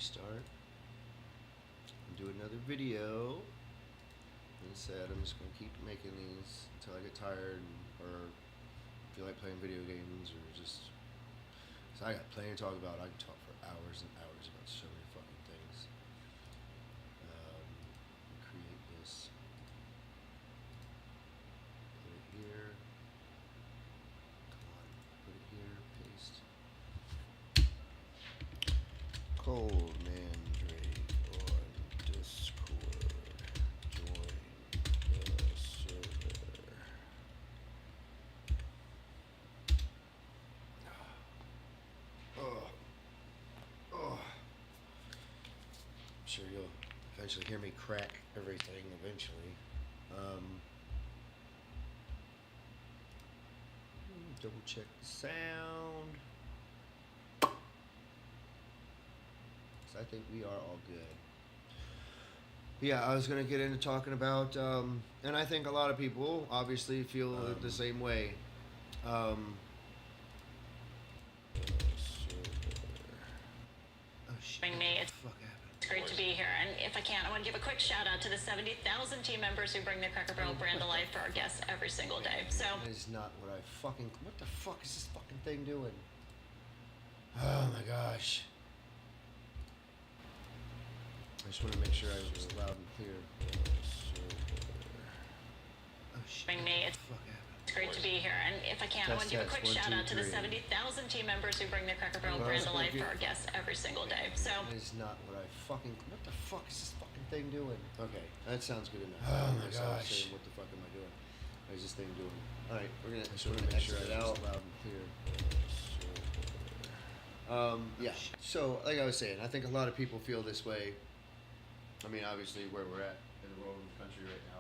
restart and do another video. Instead, I'm just gonna keep making these until I get tired or feel like playing video games or just. So I got plenty to talk about. I can talk for hours and hours about so many fucking things. Create this. Put it here. Come on, put it here. Paste. Cold Mandrake on Discord. Join the server. Oh, oh. I'm sure you'll eventually hear me crack everything eventually. Double check the sound. So I think we are all good. Yeah, I was going to get into talking about, and I think a lot of people obviously feel the same way. Oh shit. Me. What the fuck happened? It's great to be here, and if I can, I want to give a quick shout out to the 70,000 team members who bring the Cracker Barrel brand to life for our guests every single day. So that is not what I fucking. What the fuck is this fucking thing doing? Oh my gosh. I just want to make sure I was loud and clear. Oh shit. bring me. What the fuck happened? It's great to be here, and if I can, I want to give a quick shout out to the 70,000 team members who bring the Cracker Barrel brand to life for our guests every single day. So that is not what I fucking. What the fuck is this fucking thing doing? Okay, that sounds good enough. Oh my gosh. What the fuck am I doing? What is this thing doing? All right, we're gonna. I just want to make sure I was loud and clear. Yeah. So, like I was saying, I think a lot of people feel this way. I mean, obviously, where we're at in the world and the country right now.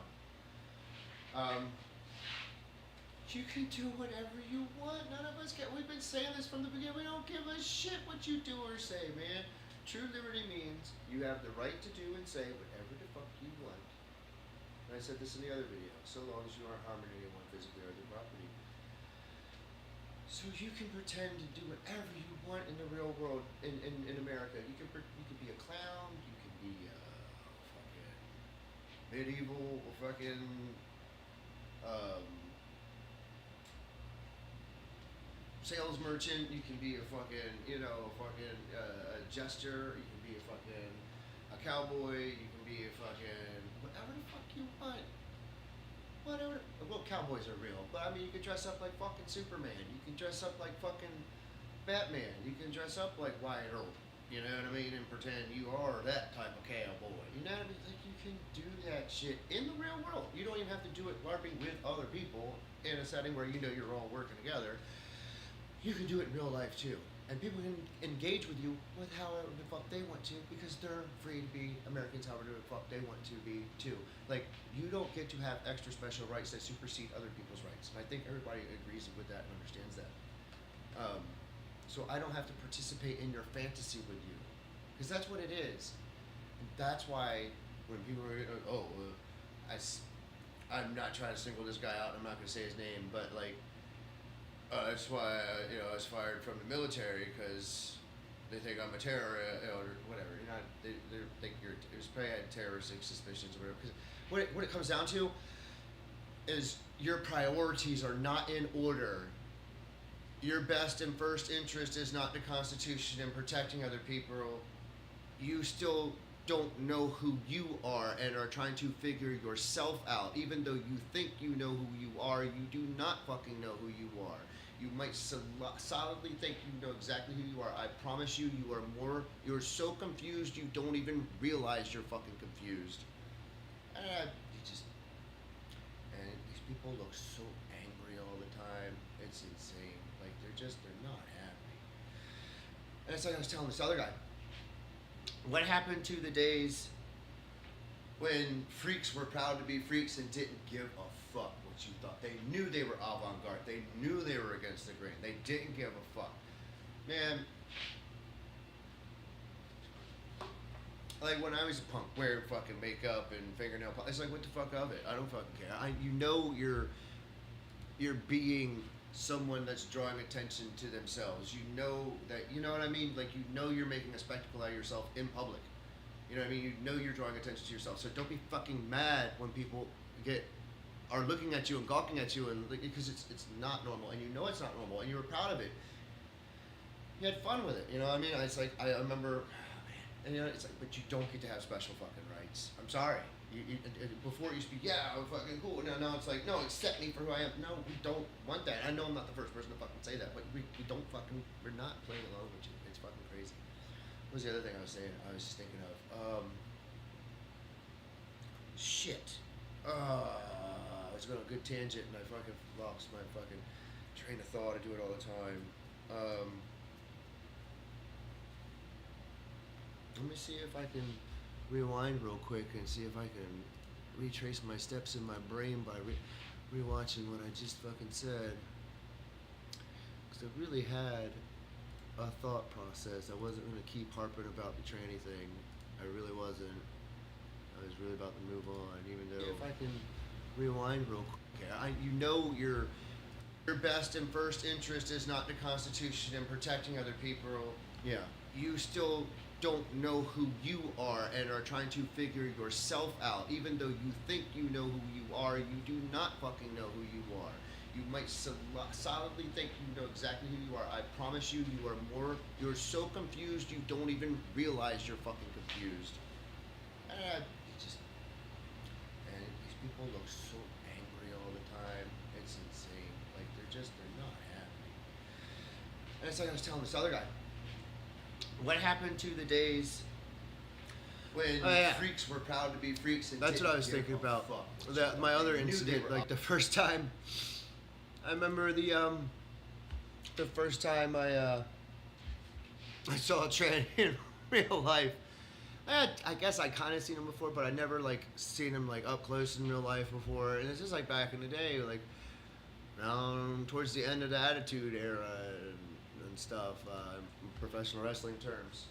You can do whatever you want. None of us get. We've been saying this from the beginning. We don't give a shit what you do or say, man. True liberty means you have the right to do and say whatever the fuck you want. And I said this in the other video. So long as you aren't harming anyone physically or their property. So you can pretend to do whatever you want in the real world in America. You can be a clown. You can be fucking medieval or fucking sales merchant. You can be a fucking a jester. You can be a fucking a cowboy. You can be a fucking whatever the fuck you want. Whatever. Well, cowboys are real, but I mean, you can dress up like fucking Superman. You can dress up like fucking Batman. You can dress up like Wyatt Earp. You know what I mean? And pretend you are that type of cowboy. You know what I mean? Like, you can do that shit in the real world. You don't even have to do it LARPing with other people in a setting where you know you're all working together. You can do it in real life too. And people can engage with you with however the fuck they want to because they're free to be Americans however the fuck they want to be too. Like, you don't get to have extra special rights that supersede other people's rights. And I think everybody agrees with that and understands that. So I don't have to participate in your fantasy with you. Because that's what it is. And that's why when people are, I'm not trying to single this guy out, I'm not going to say his name, but like, that's why I was fired from the military because they think I'm a terrorist or whatever. You're not. They think you're. It was probably had terroristic suspicions or whatever. Because what it comes down to is your priorities are not in order. Your best and first interest is not the Constitution and protecting other people. You still don't know who you are and are trying to figure yourself out. Even though you think you know who you are, you do not fucking know who you are. You might solidly think you know exactly who you are. I promise you, you're so confused you don't even realize you're fucking confused. And these people look so angry all the time. It's insane. Like, they're not happy. And it's like I was telling this other guy. What happened to the days when freaks were proud to be freaks and didn't give a fuck what you thought? They knew they were avant-garde. They knew they were against the grain. They didn't give a fuck. Man, like when I was a punk, wearing fucking makeup and fingernail polish, it's like, what the fuck of it? I don't fucking care. You know you're being someone that's drawing attention to themselves. You know that, you know what I mean? Like, you know you're making a spectacle out of yourself in public. You know what I mean? You know you're drawing attention to yourself. So don't be fucking mad when people are looking at you and gawking at you, and because it's not normal, and you know it's not normal, and you were proud of it. You had fun with it. You know what I mean? It's like I remember, and you know, it's like, but you don't get to have special fucking rights. I'm sorry. Before it used to be, yeah, I'm fucking cool. Now it's like, no, accept me for who I am. No, we don't want that. I know I'm not the first person to fucking say that, but we don't fucking, we're not playing along with you. It's fucking crazy. What was the other thing I was saying? I was just thinking of, shit. I was going on a good tangent and I fucking lost my fucking train of thought. I do it all the time. Let me see if I can rewind real quick and see if I can retrace my steps in my brain by rewatching what I just fucking said. Because I really had a thought process. I wasn't going to keep harping about the tranny thing. I really wasn't. I was really about to move on, even though if I can rewind real quick. You know your best and first interest is not the Constitution and protecting other people. Yeah. You still don't know who you are and are trying to figure yourself out. Even though you think you know who you are, you do not fucking know who you are. You might solidly think you know exactly who you are. I promise you, you're so confused you don't even realize you're fucking confused. And these people look so angry all the time. It's insane. Like, they're not happy. And it's like I was telling this other guy. What happened to the days when freaks were proud to be freaks? And that's what I was thinking about. That my other incident, like the first time. I remember the first time I saw a tranny in real life. I guess I kind of seen him before, but I never like seen him like up close in real life before. And it's just like back in the day, like towards the end of the Attitude Era and stuff, professional wrestling terms.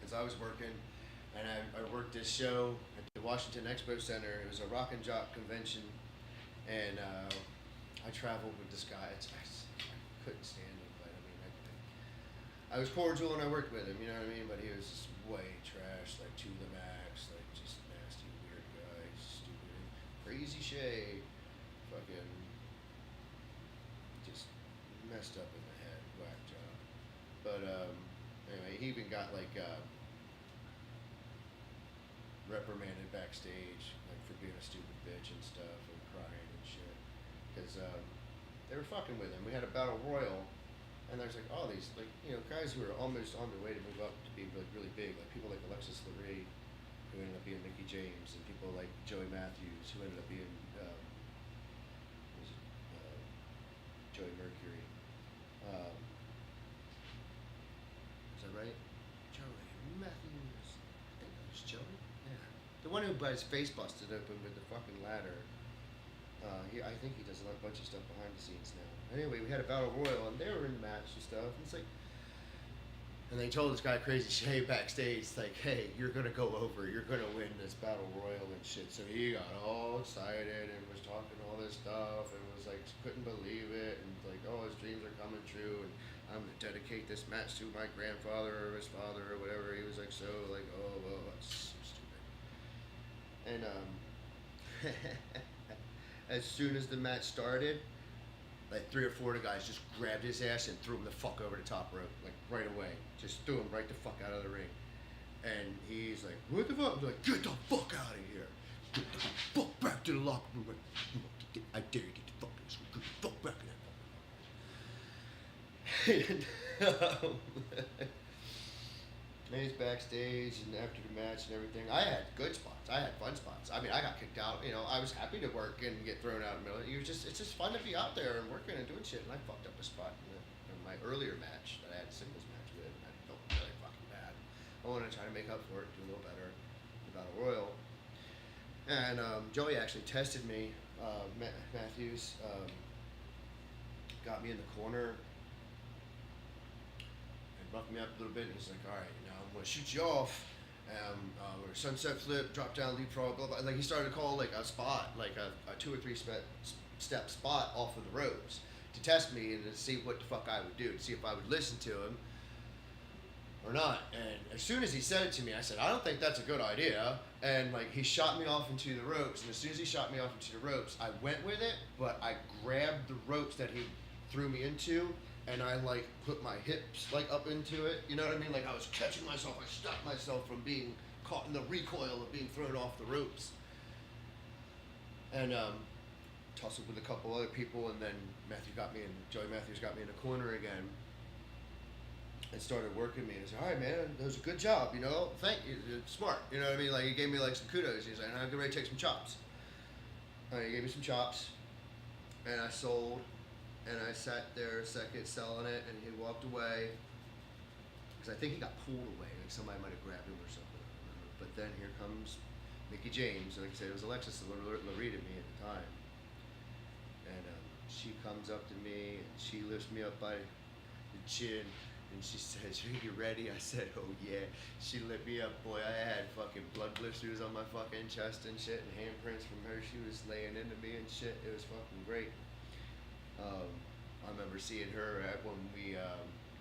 As I was working, and I worked this show at the Washington Expo Center. It was a rock and jock convention, and I traveled with this guy. I couldn't stand him, but I mean, I was cordial and I worked with him, you know what I mean? But he was just way trash, like to the max, like just nasty, weird guy, stupid, crazy shade, fucking just messed up in the head, whack job. But anyway, he even got like reprimanded backstage, like for being a stupid bitch and stuff and crying and shit, because they were fucking with him. We had a battle royal. And there's like all these like guys who are almost on their way to move up to be like really big, like people like Alexis Lurie, who ended up being Mickey James, and people like Joey Matthews, who ended up being Joey Mercury. Is that right? Joey Matthews. I think that was Joey. Yeah, the one who got his face busted open with the fucking ladder. I think he does a bunch of stuff behind the scenes now. Anyway, we had a battle royal, and they were in the match and stuff. And it's like, and they told this guy Crazy Shay backstage, like, "Hey, you're gonna go over. You're gonna win this battle royal and shit." So he got all excited and was talking all this stuff and was like, couldn't believe it, and like, oh, his dreams are coming true, and I'm gonna dedicate this match to my grandfather or his father or whatever. He was like, so like, oh, that's so stupid. And as soon as the match started, like 3 or 4 of the guys just grabbed his ass and threw him the fuck over the top rope, like right away. Just threw him right the fuck out of the ring. And he's like, what the fuck? I'm like, get the fuck out of here. Get the fuck back to the locker room. I dare you to get the fuck back in that. And he's backstage and after the match and everything. I had good spots. I had fun spots. I mean, I got kicked out. I was happy to work and get thrown out in the middle. It's just fun to be out there and working and doing shit. And I fucked up a spot in my earlier match that I had a singles match with. And I felt really fucking bad. I wanted to try to make up for it, do a little better in the Battle Royal. And Joey actually tested me. Matthews got me in the corner. Roughed me up a little bit, and he's like, all right, now I'm going to shoot you off, or sunset flip, drop down, leapfrog, blah, blah. Like, he started to call, like, a spot, like a 2 or 3 step spot off of the ropes to test me and to see what the fuck I would do, to see if I would listen to him or not. And as soon as he said it to me, I said, I don't think that's a good idea. And like he shot me off into the ropes, and as soon as he shot me off into the ropes, I went with it, but I grabbed the ropes that he threw me into, and I like put my hips like up into it. You know what I mean? Like I was catching myself. I stopped myself from being caught in the recoil of being thrown off the ropes. And tussled with a couple other people, and then Joey Matthews got me in the corner again and started working me. And I said, all right, man, that was a good job, you know, thank you, you're smart, you know what I mean? Like, he gave me like some kudos. He's like, I'm getting ready to take some chops. He gave me some chops, and I sold, and I sat there a second selling it, and he walked away, because I think he got pulled away, like somebody might have grabbed him or something. But then here comes Mickey James, and like I said, it was Alexis Loretta me at the time. And she comes up to me, and she lifts me up by the chin, and she says, "You ready?" I said, "Oh yeah." She lit me up, boy. I had fucking blood blisters on my fucking chest and shit, and handprints from her. She was laying into me and shit. It was fucking great. I remember seeing her when we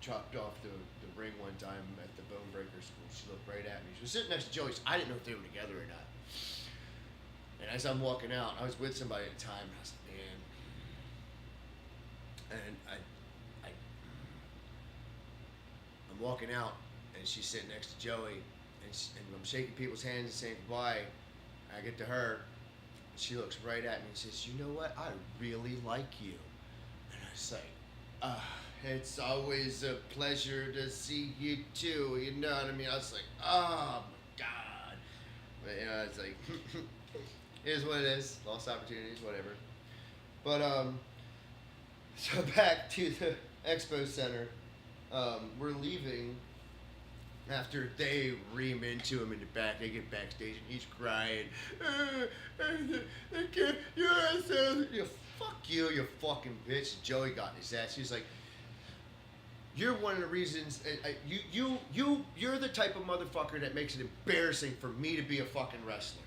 chopped off the ring one time at the Bone Breaker School. She looked right at me. She was sitting next to Joey, so I didn't know if they were together or not. And as I'm walking out, I was with somebody at the time, and I was like, man. And I'm walking out, and she's sitting next to Joey, and I'm shaking people's hands and saying goodbye. I get to her, and she looks right at me and says, "You know what? I really like you." And I was like, it's always a pleasure to see you too. You know what I mean? I was like, oh my God. But you know, it's like, it is what it is. Lost opportunities, whatever. But so back to the expo center. We're leaving after they ream into him in the back. They get backstage and he's crying. You fuck you, you fucking bitch. Joey got in his ass. He's like, you're one of the reasons. You're the type of motherfucker that makes it embarrassing for me to be a fucking wrestler.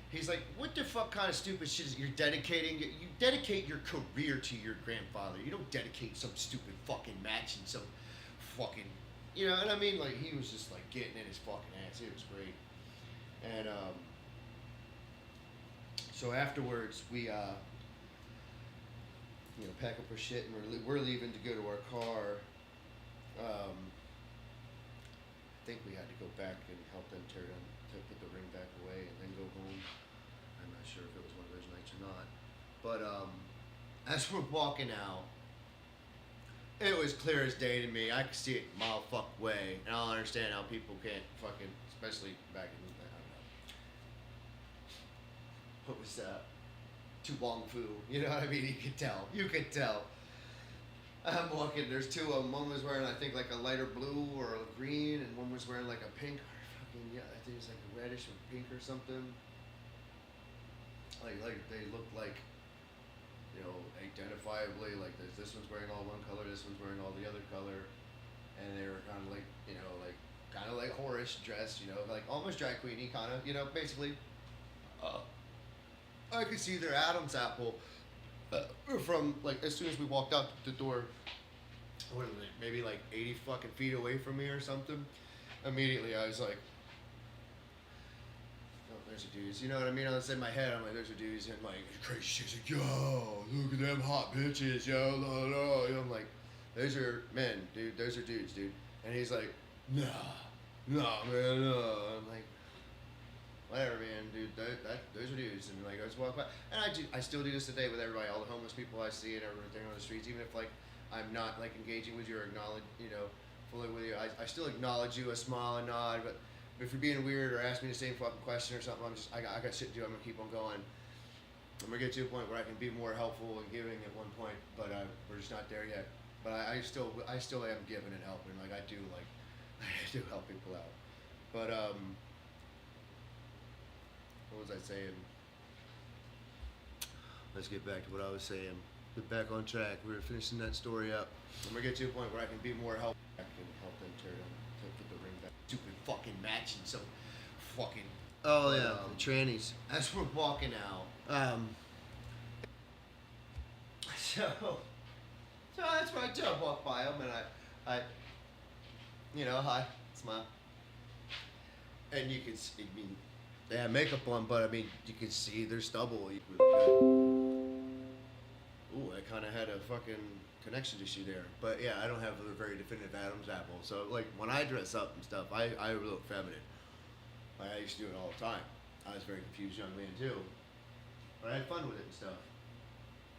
He's like, what the fuck kind of stupid shit is you're dedicating? You dedicate your career to your grandfather. You don't dedicate some stupid fucking match and some fucking, you know. And I mean, like, he was just like getting in his fucking ass. It was great. And so afterwards, we pack up our shit and we're leaving to go to our car. I think we had to go back and help them to put the ring back away and then go home. I'm not sure if it was one of those nights or not. But as we're walking out, it was clear as day to me. I could see it a mile fuck way, and I don't understand how people can't fucking, especially back in, I don't know, what was Tu Wong Fu, you know what I mean? You could tell. I'm walking, there's two of them. One was wearing, I think, like a lighter blue or a green, and one was wearing like a pink, or fucking, yeah, I think it was like a reddish or pink or something. Like they looked like, you know, identifiably, like this one's wearing all one color, this one's wearing all the other color, and they were kind of like, you know, like, kind of like whorish dressed, you know, like almost drag queeny kind of, you know, basically. I could see their Adam's apple from, like, as soon as we walked out the door, what was it, maybe like 80 fucking feet away from me or something. Immediately I was like, oh, there's a dudes, you know what I mean? I was in my head, I'm like, there's a dudes, and like, crazy shit's like, yo, look at them hot bitches, yo, no, no. And I'm like, those are men, dude, those are dudes, dude. And he's like, nah, man, no. I'm like, whatever, man, dude, those are dudes. And like, I just walk by, and I still do this today with everybody, all the homeless people I see and everything on the streets, even if like I'm not like engaging with you or acknowledge, you know, fully with you, I still acknowledge you, a smile, a nod. But if you're being weird or ask me the same fucking question or something, I got shit to do. I'm gonna keep on going. I'm gonna get to a point where I can be more helpful and giving at one point, but we're just not there yet. But I still am giving and helping. Like I do help people out. But what was I saying? Let's get back to what I was saying. Get back on track. We were finishing that story up. I'm gonna get to a point where I can be more helpful. I can help them to put the ring back. Stupid fucking match and so fucking. Oh yeah, the trannies. As we're walking out, So that's what I do. I walk by them and I hi, smile. And you can see, I mean, they have makeup on, but I mean, you can see their stubble. Ooh, I kind of had a fucking connection issue there. But yeah, I don't have a very definitive Adam's apple. So like when I dress up and stuff, I look feminine. Like, I used to do it all the time. I was a very confused young man too, but I had fun with it and stuff.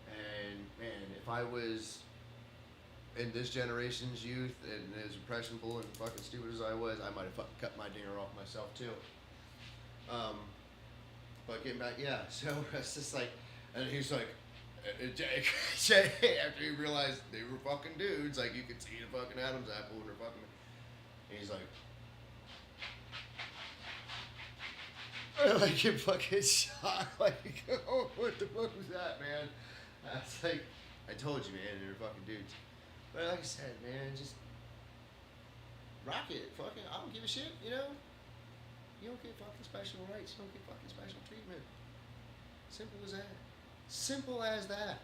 And man, if I was in this generation's youth and as impressionable and fucking stupid as I was, I might have fucking cut my dinger off myself too. But getting back, yeah. So it's just like, and he's like, Jay, after he realized they were fucking dudes, like you could see the fucking Adam's apple and they're fucking. And he's like, like you fucking shocked, like, oh, what the fuck was that, man? I was like, I told you, man, they're fucking dudes. But like I said, man, just rock it. Fucking, I don't give a shit, you know? You don't get fucking special rights. You don't get fucking special treatment. Simple as that. Simple as that.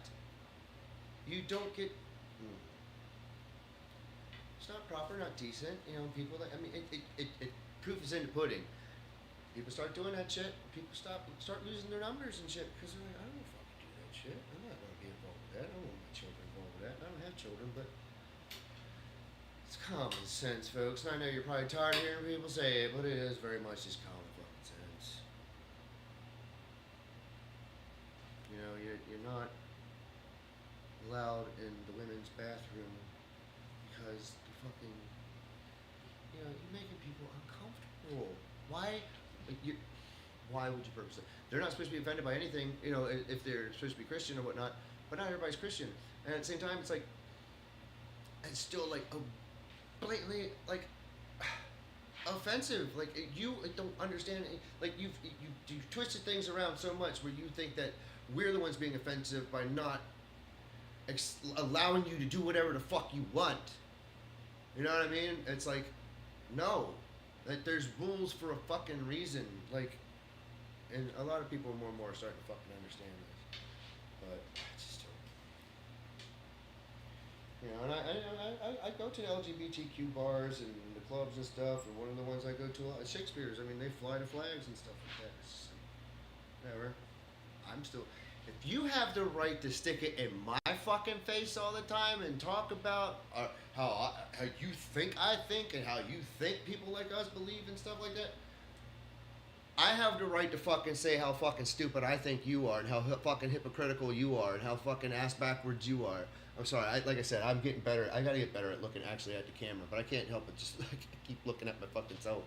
You don't get... It's not proper, not decent. You know, people that... I mean, it proof is in the pudding. People start doing that shit. People start losing their numbers and shit because they're like, I don't fucking do that shit. I'm not going to be involved with that. I don't want my children involved with that. I don't have children, but it's common sense, folks. And I know you're probably tired of hearing people say it, but it is very much just common fucking sense. You know, you're not allowed in the women's bathroom because the fucking, you know, you're making people uncomfortable. Why would you purpose it? They're not supposed to be offended by anything, you know, if they're supposed to be Christian or whatnot, but not everybody's Christian. And at the same time, it's like, it's still like blatantly like offensive. Like you don't understand. Like you twisted things around so much where you think that we're the ones being offensive by not allowing you to do whatever the fuck you want. You know what I mean? It's like, no. Like, there's rules for a fucking reason. Like, and a lot of people more and more are starting to fucking understand this. But I just don't. You know, and I go to LGBTQ bars and the clubs and stuff, and one of the ones I go to a lot is Shakespeare's. I mean, they fly the flags and stuff like that. It's like, whatever. I'm still. If you have the right to stick it in my fucking face all the time and talk about how you think I think and how you think people like us believe and stuff like that, I have the right to fucking say how fucking stupid I think you are and how fucking hypocritical you are and how fucking ass backwards you are. I'm sorry, like I said, I'm getting better. I gotta get better at looking actually at the camera, but I can't help but just like, keep looking at my fucking self.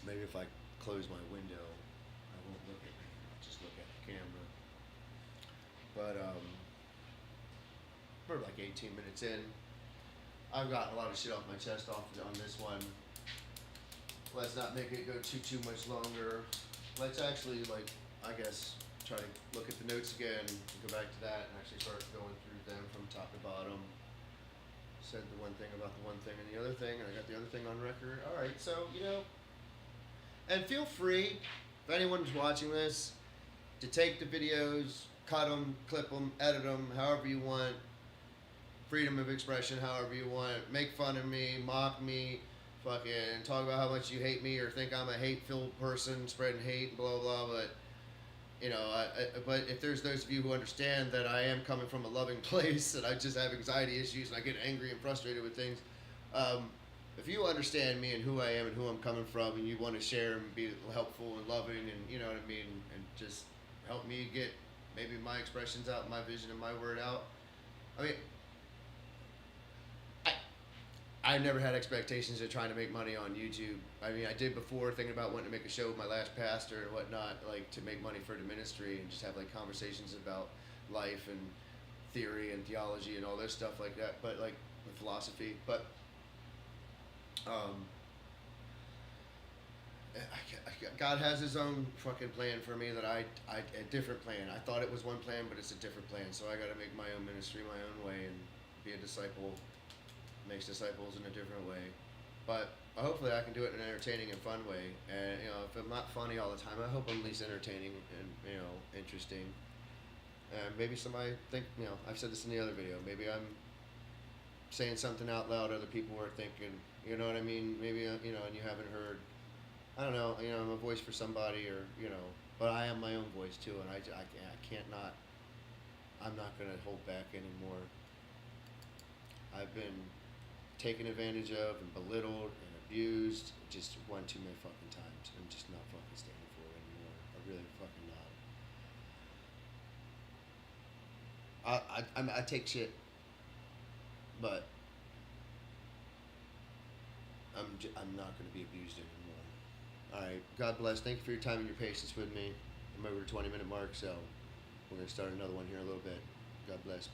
Maybe if I close my window, I won't look at me. I'll just look at the camera. But we're like 18 minutes in. I've got a lot of shit off my chest on this one. Let's not make it go too much longer. Let's actually, like, I guess, try to look at the notes again, go back to that, and actually start going through them from top to bottom. Said the one thing about the one thing and the other thing, and I got the other thing on record. All right, so, you know, and feel free, if anyone's watching this, to take the videos, cut them, clip them, edit them, however you want. Freedom of expression, however you want. Make fun of me, mock me, fucking talk about how much you hate me or think I'm a hate-filled person, spreading hate, blah, blah, but, you know, but if there's those of you who understand that I am coming from a loving place and I just have anxiety issues and I get angry and frustrated with things, if you understand me and who I am and who I'm coming from and you want to share and be helpful and loving and, you know what I mean, and just help me get maybe my expressions out, my vision and my word out, I mean, I never had expectations of trying to make money on YouTube. I mean, I did before, thinking about wanting to make a show with my last pastor and whatnot, like to make money for the ministry and just have like conversations about life and theory and theology and all this stuff like that, but like with philosophy. But God has his own fucking plan for me that a different plan. I thought it was one plan, but it's a different plan. So I got to make my own ministry my own way and be a disciple. Makes disciples in a different way, but hopefully I can do it in an entertaining and fun way. And you know, if I'm not funny all the time, I hope I'm at least entertaining and, you know, interesting. And maybe somebody think, I've said this in the other video. Maybe I'm saying something out loud other people are thinking. You know what I mean? Maybe and you haven't heard. I don't know. I'm a voice for somebody, or but I am my own voice too, and I can't not. I'm not gonna hold back anymore. I've been taken advantage of and belittled and abused just one too many fucking times. I'm just not fucking standing for it anymore. I really fucking not. I take shit, but I'm not going to be abused anymore. All right. God bless. Thank you for your time and your patience with me. I'm over the 20-minute mark, so we're going to start another one here in a little bit. God bless.